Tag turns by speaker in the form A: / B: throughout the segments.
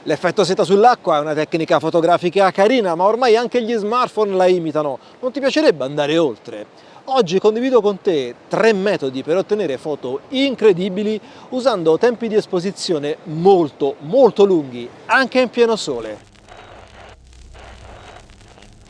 A: L'effetto seta sull'acqua è una tecnica fotografica carina, ma ormai anche gli smartphone la imitano. Non ti piacerebbe andare oltre? Oggi condivido con te 3 metodi per ottenere foto incredibili usando tempi di esposizione molto lunghi, anche in pieno sole.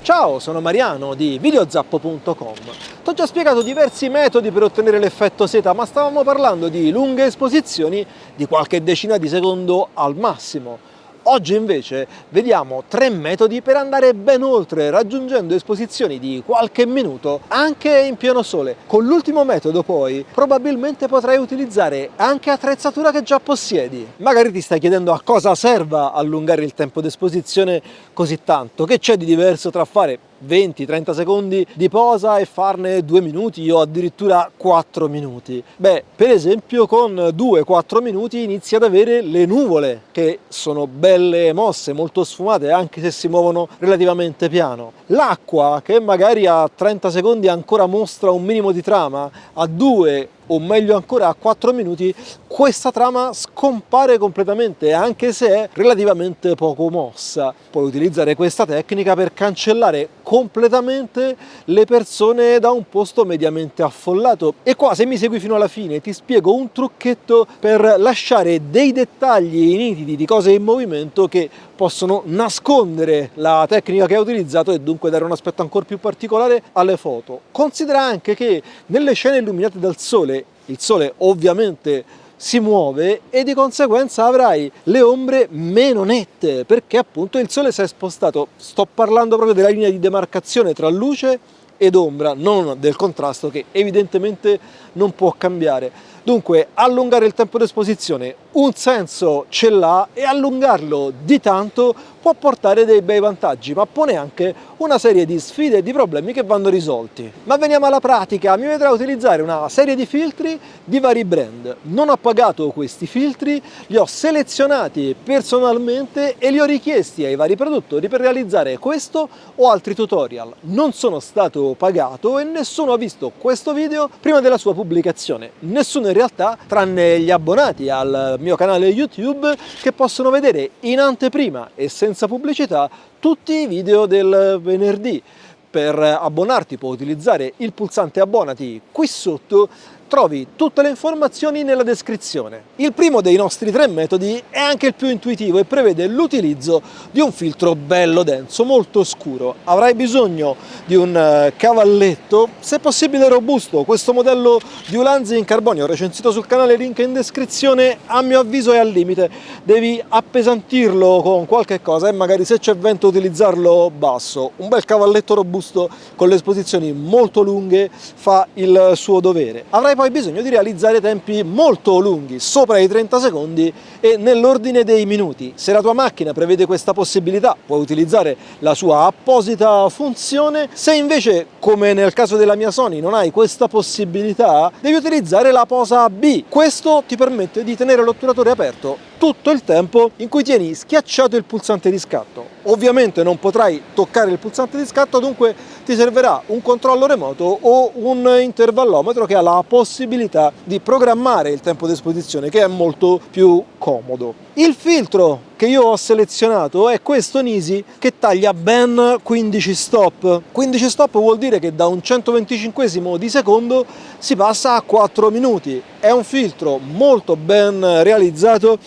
A: Ciao, sono Mariano di videozappo.com. Ti ho già spiegato diversi metodi per ottenere l'effetto seta, ma stavamo parlando di lunghe esposizioni di qualche decina di secondo al massimo. Oggi invece vediamo 3 metodi per andare ben oltre, raggiungendo esposizioni di qualche minuto anche in pieno sole. Con l'ultimo metodo poi probabilmente potrai utilizzare anche attrezzatura che già possiedi. Magari ti stai chiedendo a cosa serva allungare il tempo di esposizione così tanto, che c'è di diverso tra fare 20-30 secondi di posa e farne 2 minuti o addirittura 4 minuti. Beh, per esempio con 2-4 minuti inizi ad avere le nuvole, che sono belle mosse, molto sfumate, anche se si muovono relativamente piano. L'acqua, che magari a 30 secondi ancora mostra un minimo di trama, a 2 o meglio ancora a 4 minuti questa trama scompare completamente, anche se è relativamente poco mossa. Puoi utilizzare questa tecnica per cancellare completamente le persone da un posto mediamente affollato. E qua, se mi segui fino alla fine, ti spiego un trucchetto per lasciare dei dettagli nitidi di cose in movimento che possono nascondere la tecnica che hai utilizzato e dunque dare un aspetto ancora più particolare alle foto. Considera anche che nelle scene illuminate dal sole, il sole ovviamente si muove e di conseguenza avrai le ombre meno nette, perché appunto il sole si è spostato. Sto parlando proprio della linea di demarcazione tra luce ed ombra, non del contrasto, che evidentemente non può cambiare. Dunque, allungare il tempo di esposizione un senso ce l'ha, e allungarlo di tanto può portare dei bei vantaggi, ma pone anche una serie di sfide e di problemi che vanno risolti. Ma veniamo alla pratica. Mi vedrà utilizzare una serie di filtri di vari brand. Non ho pagato questi filtri, li ho selezionati personalmente e li ho richiesti ai vari produttori per realizzare questo o altri tutorial. Non sono stato pagato e nessuno ha visto questo video prima della sua pubblicazione. Nessuno in realtà, tranne gli abbonati al mio canale YouTube, che possono vedere in anteprima e senza pubblicità tutti i video del venerdì. Per abbonarti puoi utilizzare il pulsante abbonati qui sotto. Trovi tutte le informazioni nella descrizione. Il primo dei nostri 3 metodi è anche il più intuitivo e prevede l'utilizzo di un filtro bello denso, molto scuro. Avrai bisogno di un cavalletto, se possibile robusto. Questo modello di Ulanzi in carbonio, recensito sul canale, link in descrizione, a mio avviso è al limite. Devi appesantirlo con qualche cosa e magari, se c'è vento, utilizzarlo basso. Un bel cavalletto robusto con le esposizioni molto lunghe fa il suo dovere. Avrai poi bisogno di realizzare tempi molto lunghi, sopra i 30 secondi e nell'ordine dei minuti. Se la tua macchina prevede questa possibilità, puoi utilizzare la sua apposita funzione. Se invece, come nel caso della mia Sony, non hai questa possibilità, devi utilizzare la posa B. Questo ti permette di tenere l'otturatore aperto tutto il tempo in cui tieni schiacciato il pulsante di scatto. Ovviamente non potrai toccare il pulsante di scatto, dunque ti servirà un controllo remoto o un intervallometro che ha la possibilità di programmare il tempo di esposizione, che è molto più comodo. Il filtro che io ho selezionato è questo Nisi, che taglia ben 15 stop. 15 stop vuol dire che da un 125esimo di secondo si passa a 4 minuti. È un filtro molto ben realizzato.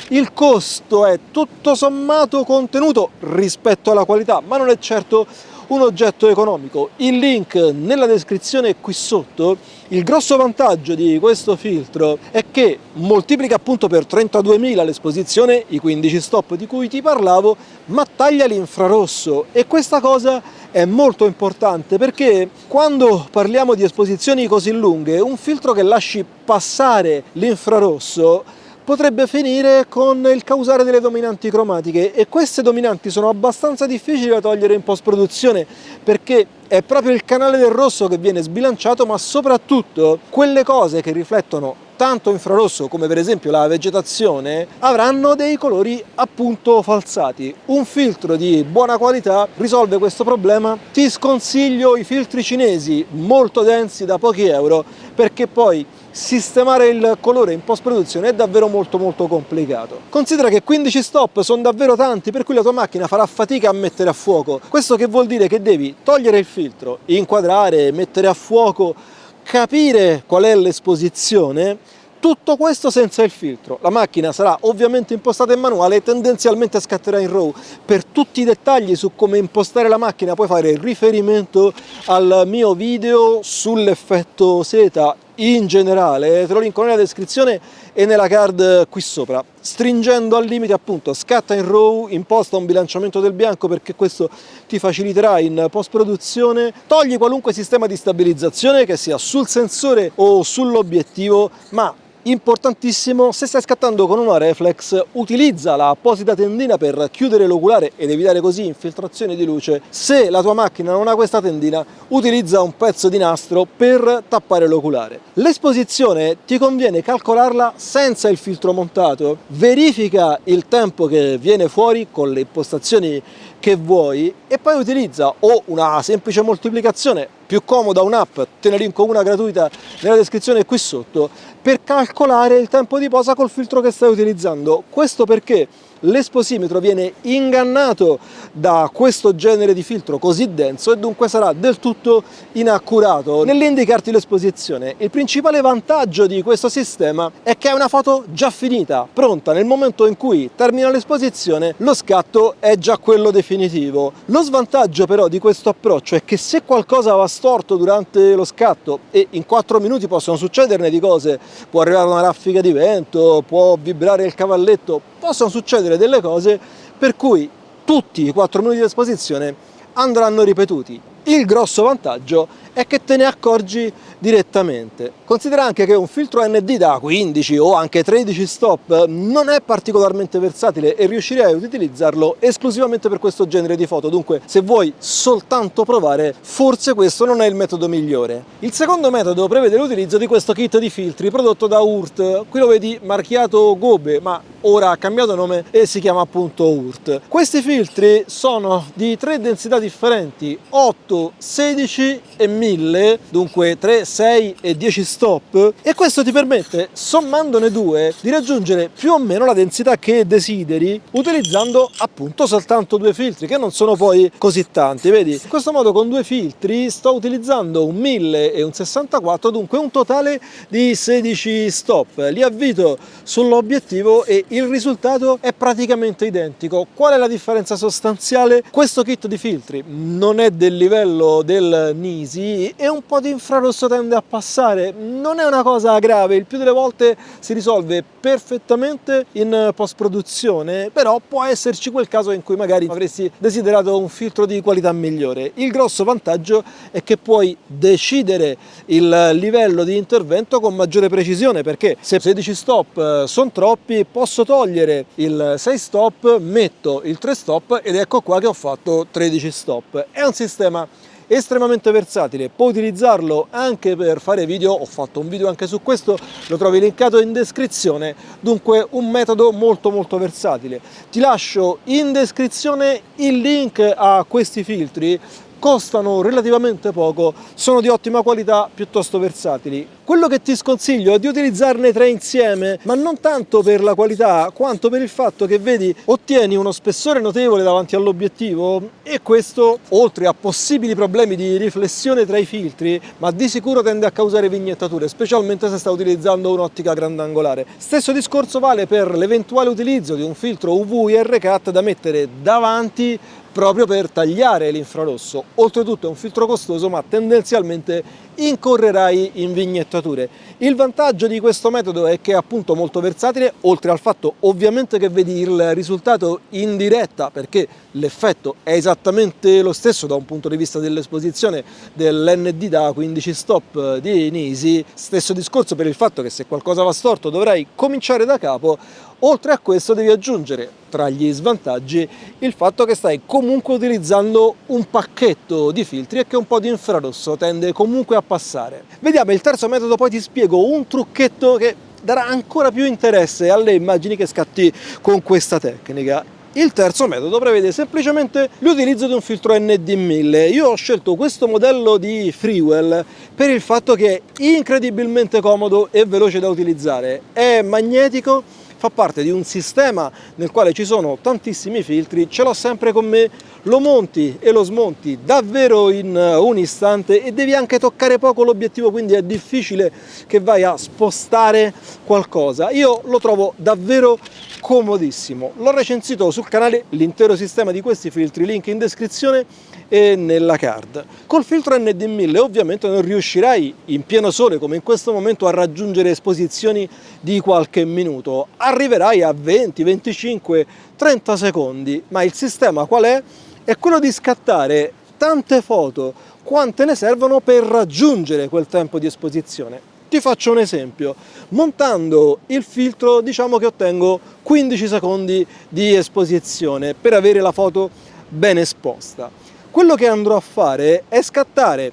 A: Il costo è tutto sommato contenuto rispetto alla qualità, ma non è certo un oggetto economico. Il link nella descrizione qui sotto. Il grosso vantaggio di questo filtro è che moltiplica appunto per 32.000 l'esposizione, i 15 stop di cui ti parlavo, ma taglia l'infrarosso, e questa cosa è molto importante perché quando parliamo di esposizioni così lunghe, un filtro che lasci passare l'infrarosso potrebbe finire con il causare delle dominanti cromatiche, e queste dominanti sono abbastanza difficili da togliere in post-produzione, perché è proprio il canale del rosso che viene sbilanciato, ma soprattutto quelle cose che riflettono tanto infrarosso, come per esempio la vegetazione, avranno dei colori appunto falsati. Un filtro di buona qualità risolve questo problema. Ti sconsiglio i filtri cinesi molto densi da pochi euro, perché poi sistemare il colore in post-produzione è davvero molto complicato. Considera che 15 stop sono davvero tanti, per cui la tua macchina farà fatica a mettere a fuoco. Questo che vuol dire che devi togliere il filtro, inquadrare, mettere a fuoco, capire qual è l'esposizione. Tutto questo senza il filtro. La macchina sarà ovviamente impostata in manuale e tendenzialmente scatterà in RAW. Per tutti i dettagli su come impostare la macchina puoi fare riferimento al mio video sull'effetto seta in generale, te lo linko nella descrizione e nella card qui sopra. Stringendo al limite, appunto, scatta in RAW, imposta un bilanciamento del bianco perché questo ti faciliterà in post-produzione, togli qualunque sistema di stabilizzazione che sia sul sensore o sull'obiettivo, ma importantissimo, se stai scattando con una reflex, utilizza la apposita tendina per chiudere l'oculare ed evitare così infiltrazioni di luce. Se la tua macchina non ha questa tendina, utilizza un pezzo di nastro per tappare l'oculare. L'esposizione ti conviene calcolarla senza il filtro montato. Verifica il tempo che viene fuori con le impostazioni che vuoi e poi utilizza o una semplice moltiplicazione, più comoda un'app, te ne linko una gratuita nella descrizione qui sotto, per calcolare il tempo di posa col filtro che stai utilizzando. Questo perché l'esposimetro viene ingannato da questo genere di filtro così denso e dunque sarà del tutto inaccurato nell'indicarti l'esposizione. Il principale vantaggio di questo sistema è che è una foto già finita, pronta. Nel momento in cui termina l'esposizione, lo scatto è già quello definitivo. Lo svantaggio però di questo approccio è che se qualcosa va storto durante lo scatto, e in 4 minuti possono succederne di cose, può arrivare una raffica di vento, può vibrare il cavalletto, possono succedere delle cose per cui tutti i 4 minuti di esposizione andranno ripetuti. Il grosso vantaggio è che te ne accorgi direttamente. Considera anche che un filtro ND da 15 o anche 13 stop non è particolarmente versatile e riuscirei ad utilizzarlo esclusivamente per questo genere di foto, dunque se vuoi soltanto provare, forse questo non è il metodo migliore. Il secondo metodo prevede l'utilizzo di questo kit di filtri prodotto da Urt, qui lo vedi marchiato Gobe, ma ora ha cambiato nome e si chiama appunto Urt. Questi filtri sono di 3 densità differenti, 8, 16 e 1000, dunque 3, 6 e 10 stop, e questo ti permette, sommandone 2, di raggiungere più o meno la densità che desideri utilizzando appunto soltanto 2 filtri, che non sono poi così tanti. Vedi, in questo modo con 2 filtri sto utilizzando un 1000 e un 64, dunque un totale di 16 stop. Li avvito sull'obiettivo e il risultato è praticamente identico. Qual è la differenza sostanziale? Questo kit di filtri non è del livello del Nisi e un po' di infrarosso tende a passare, non è una cosa grave, il più delle volte si risolve perfettamente in post-produzione, però può esserci quel caso in cui magari avresti desiderato un filtro di qualità migliore. Il grosso vantaggio è che puoi decidere il livello di intervento con maggiore precisione, perché se 16 stop sono troppi, posso togliere il 6 stop, metto il 3 stop ed ecco qua che ho fatto 13 stop. È un sistema estremamente versatile, puoi utilizzarlo anche per fare video, ho fatto un video anche su questo, lo trovi linkato in descrizione, dunque un metodo molto versatile. Ti lascio in descrizione il link a questi filtri, costano relativamente poco, sono di ottima qualità, piuttosto versatili. Quello che ti sconsiglio è di utilizzarne 3 insieme, ma non tanto per la qualità quanto per il fatto che, vedi, ottieni uno spessore notevole davanti all'obiettivo e questo, oltre a possibili problemi di riflessione tra i filtri, ma di sicuro tende a causare vignettature, specialmente se sta utilizzando un'ottica grandangolare. Stesso discorso vale per l'eventuale utilizzo di un filtro UV IR Cut da mettere davanti proprio per tagliare l'infrarosso. Oltretutto è un filtro costoso, ma tendenzialmente incorrerai in vignettature. Il vantaggio di questo metodo è che è appunto molto versatile, oltre al fatto ovviamente che vedi il risultato in diretta, perché l'effetto è esattamente lo stesso da un punto di vista dell'esposizione dell'ND da 15 stop di Nisi. Stesso discorso per il fatto che se qualcosa va storto dovrai cominciare da capo. Oltre a questo devi aggiungere, tra gli svantaggi, il fatto che stai comunque utilizzando un pacchetto di filtri e che un po' di infrarosso tende comunque a passare. Vediamo il terzo metodo, poi ti spiego un trucchetto che darà ancora più interesse alle immagini che scatti con questa tecnica. Il terzo metodo prevede semplicemente l'utilizzo di un filtro ND1000. Io ho scelto questo modello di Freewell per il fatto che è incredibilmente comodo e veloce da utilizzare. È magnetico, fa parte di un sistema nel quale ci sono tantissimi filtri, ce l'ho sempre con me, lo monti e lo smonti davvero in un istante e devi anche toccare poco l'obiettivo, quindi è difficile che vai a spostare qualcosa. Io lo trovo davvero comodissimo. L'ho recensito sul canale l'intero sistema di questi filtri, link in descrizione e nella card. Col filtro ND1000 ovviamente non riuscirai in pieno sole come in questo momento a raggiungere esposizioni di qualche minuto, arriverai a 20, 25, 30 secondi, ma il sistema qual è? È quello di scattare tante foto quante ne servono per raggiungere quel tempo di esposizione. Ti faccio un esempio: montando il filtro diciamo che ottengo 15 secondi di esposizione per avere la foto ben esposta. Quello che andrò a fare è scattare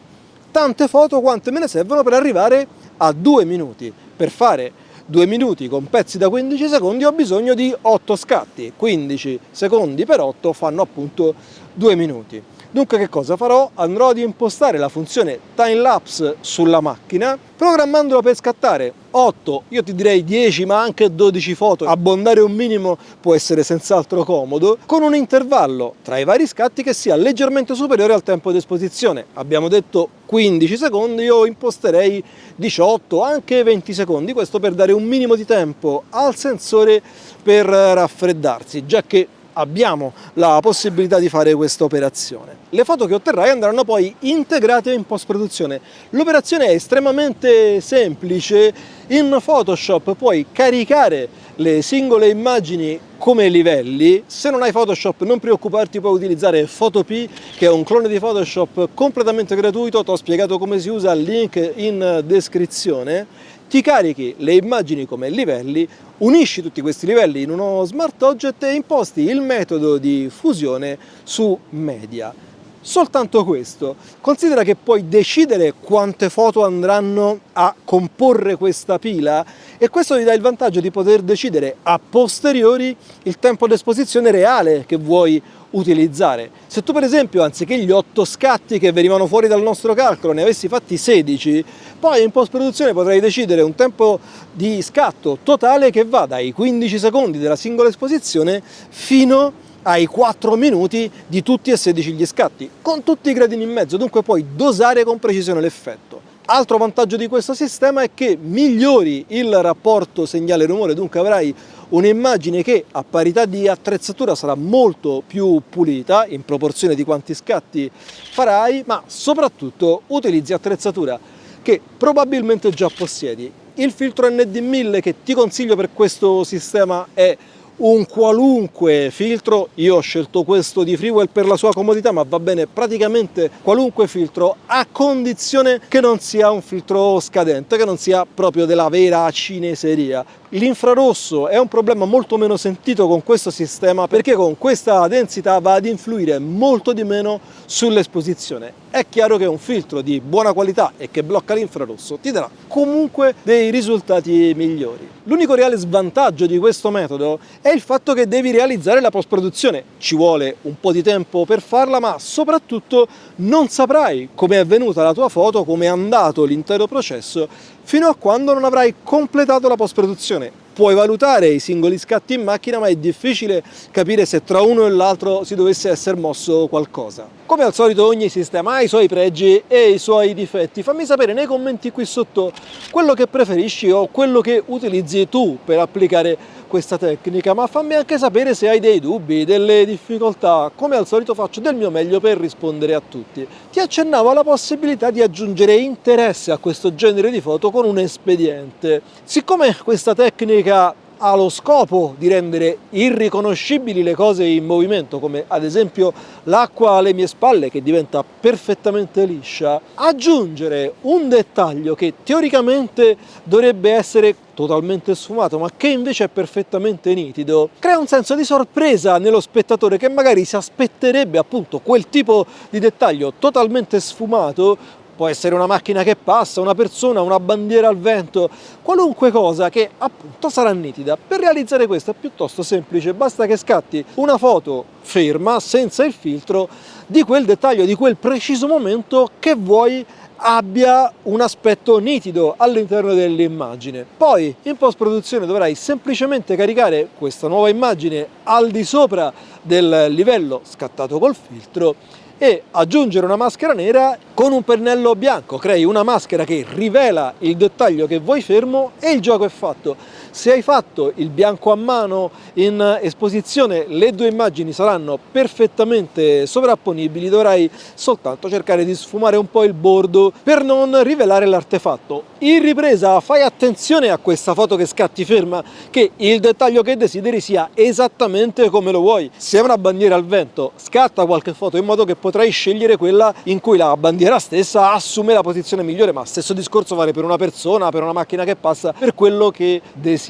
A: tante foto quante me ne servono per arrivare a 2 minuti. Per fare 2 minuti con pezzi da 15 secondi ho bisogno di 8 scatti, 15 secondi per 8 fanno appunto 2 minuti. Dunque che cosa farò? Andrò ad impostare la funzione timelapse sulla macchina, programmandola per scattare 8, io ti direi 10 ma anche 12 foto, abbondare un minimo può essere senz'altro comodo, con un intervallo tra i vari scatti che sia leggermente superiore al tempo di esposizione. Abbiamo detto 15 secondi, io imposterei 18, anche 20 secondi, questo per dare un minimo di tempo al sensore per raffreddarsi, già che abbiamo la possibilità di fare questa operazione. Le foto che otterrai andranno poi integrate in post-produzione. L'operazione è estremamente semplice. In Photoshop puoi caricare le singole immagini come livelli. Se non hai Photoshop non preoccuparti, puoi utilizzare Photopea, che è un clone di Photoshop completamente gratuito. Ti ho spiegato come si usa, link in descrizione. Ti carichi le immagini come livelli, unisci tutti questi livelli in uno smart object e imposti il metodo di fusione su media. Soltanto questo. Considera che puoi decidere quante foto andranno a comporre questa pila e questo ti dà il vantaggio di poter decidere a posteriori il tempo di esposizione reale che vuoi utilizzare. Se tu per esempio anziché gli 8 scatti che venivano fuori dal nostro calcolo ne avessi fatti 16, poi in post-produzione potrai decidere un tempo di scatto totale che va dai 15 secondi della singola esposizione fino ai 4 minuti di tutti e 16 gli scatti, con tutti i gradini in mezzo, dunque puoi dosare con precisione l'effetto. Altro vantaggio di questo sistema è che migliori il rapporto segnale-rumore, dunque avrai un'immagine che a parità di attrezzatura sarà molto più pulita in proporzione di quanti scatti farai, ma soprattutto utilizzi attrezzatura che probabilmente già possiedi. Il filtro ND1000 che ti consiglio per questo sistema è un qualunque filtro, io ho scelto questo di Freewell per la sua comodità, ma va bene praticamente qualunque filtro, a condizione che non sia un filtro scadente, che non sia proprio della vera cineseria. L'infrarosso è un problema molto meno sentito con questo sistema perché con questa densità va ad influire molto di meno sull'esposizione. È chiaro che un filtro di buona qualità e che blocca l'infrarosso ti darà comunque dei risultati migliori. L'unico reale svantaggio di questo metodo è il fatto che devi realizzare la post-produzione. Ci vuole un po' di tempo per farla, ma soprattutto non saprai come è venuta la tua foto, come è andato l'intero processo, fino a quando non avrai completato la post-produzione. Puoi valutare i singoli scatti in macchina, ma è difficile capire se tra uno e l'altro si dovesse essere mosso qualcosa. Come al solito ogni sistema ha i suoi pregi e i suoi difetti. Fammi sapere nei commenti qui sotto quello che preferisci o quello che utilizzi tu per applicare questa tecnica, ma fammi anche sapere se hai dei dubbi, delle difficoltà. Come al solito faccio del mio meglio per rispondere a tutti. Ti accennavo alla possibilità di aggiungere interesse a questo genere di foto con un espediente. Siccome questa tecnica ha lo scopo di rendere irriconoscibili le cose in movimento, come ad esempio l'acqua alle mie spalle che diventa perfettamente liscia, aggiungere un dettaglio che teoricamente dovrebbe essere totalmente sfumato ma che invece è perfettamente nitido, crea un senso di sorpresa nello spettatore che magari si aspetterebbe appunto quel tipo di dettaglio totalmente sfumato può essere una macchina che passa, una persona, una bandiera al vento, qualunque cosa che appunto sarà nitida. Per realizzare questo è piuttosto semplice, basta che scatti una foto ferma, senza il filtro, di quel dettaglio, di quel preciso momento che vuoi abbia un aspetto nitido all'interno dell'immagine. Poi in post-produzione dovrai semplicemente caricare questa nuova immagine al di sopra del livello scattato col filtro e aggiungere una maschera nera con un pennello bianco. Crei una maschera che rivela il dettaglio che vuoi fermo e il gioco è fatto. Se hai fatto il bianco a mano in esposizione, le due immagini saranno perfettamente sovrapponibili, dovrai soltanto cercare di sfumare un po' il bordo per non rivelare l'artefatto. In ripresa fai attenzione a questa foto che scatti ferma, che il dettaglio che desideri sia esattamente come lo vuoi. Se è una bandiera al vento, scatta qualche foto in modo che potrai scegliere quella in cui la bandiera stessa assume la posizione migliore, ma stesso discorso vale per una persona, per una macchina che passa, per quello che desideri.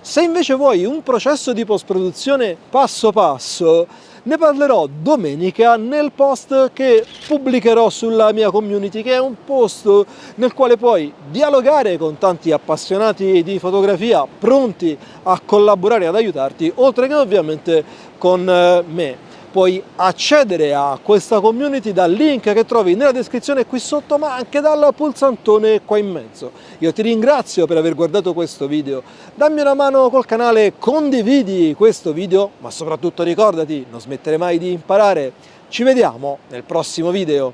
A: Se invece vuoi un processo di post-produzione passo passo, ne parlerò domenica nel post che pubblicherò sulla mia community, che è un post nel quale puoi dialogare con tanti appassionati di fotografia pronti a collaborare, ad aiutarti, oltre che ovviamente con me. Puoi accedere a questa community dal link che trovi nella descrizione qui sotto, ma anche dal pulsantone qua in mezzo. Io ti ringrazio per aver guardato questo video, dammi una mano col canale, condividi questo video, ma soprattutto ricordati, non smettere mai di imparare. Ci vediamo nel prossimo video.